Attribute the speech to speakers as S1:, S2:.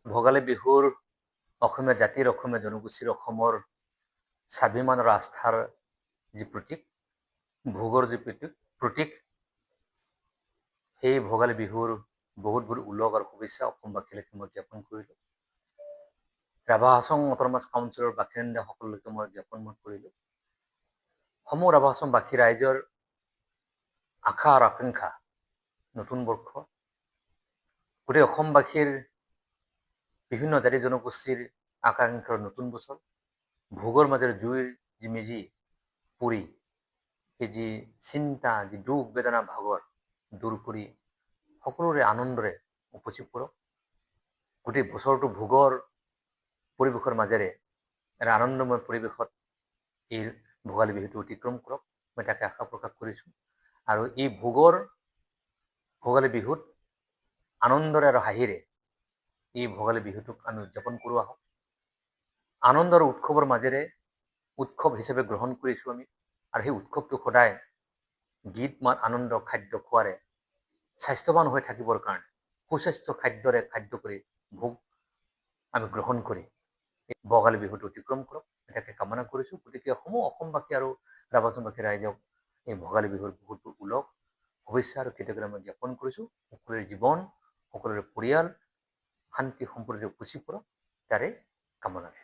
S1: ভোগালী বিহুৰ অসমীয়া জাতিৰ অসমীয়া জনগোষ্ঠীৰ অসমৰ স্বাভিমান আৰু আস্থাৰ যি প্ৰতীক ভোগৰ যি প্ৰতীক সেই ভোগালী বিহুৰ বহুত বহুত উলগ আৰু শুভেচ্ছা অসমবাসীলৈকে মই জ্ঞাপন কৰিলোঁ। ৰাভা হাছং অট'নমাছ কাউন্সিলৰ বাসিন্দাসকললৈকে মই জ্ঞাপন কৰিলোঁ। সমূহ ৰাভা হাছংবাসী ৰাইজৰ আশা আৰু আকাংক্ষা নতুন বৰ্ষ গোটেই অসমবাসীৰ বিভিন্ন জাতি জনগোষ্ঠীৰ আকাংক্ষাৰ নতুন বছৰ ভোগৰ মাজেৰে জুইৰ যি মেজি পুৰি সেই যি চিন্তা যি দুখ বেদনা ভাগৰ দূৰ কৰি সকলোৰে আনন্দৰে উপচি পৰক। গোটেই বছৰটো ভোগৰ পৰিৱেশৰ মাজেৰে এটা আনন্দময় পৰিৱেশত এই ভোগালী বিহুটো অতিক্ৰম কৰক, মই তাকে আশা প্ৰকাশ কৰিছোঁ। আৰু এই ভোগালী বিহুত আনন্দৰে আৰু হাঁহিৰে এই ভোগালী বিহুটোক আমি উদযাপন কৰোঁ আহক। আনন্দ আৰু উৎসৱৰ মাজেৰে উৎসৱ হিচাপে গ্ৰহণ কৰিছোঁ আমি, আৰু সেই উৎসৱটো সদায় গীত মাত আনন্দ খাদ্য খোৱাৰে স্বাস্থ্যৱান হৈ থাকিবৰ কাৰণে সুস্বাস্থ্য খাদ্যৰে খাদ্য কৰি ভোগ আমি গ্ৰহণ কৰি এই ভোগালী বিহুটো অতিক্ৰম কৰক, এটাকে কামনা কৰিছোঁ। গতিকে সমূহ অসমবাসী আৰু ৰাভা হাছংবাসী ৰাইজক এই ভোগালী বিহুৰ বহুত উলগ শুভেচ্ছা আৰু কৃতজ্ঞতা মই জ্ঞাপন কৰিছোঁ। সকলোৰে জীৱন সকলোৰে পৰিয়াল শান্তি সম্প্ৰীতিৰে উপচি পৰক তাৰে কামনাৰে।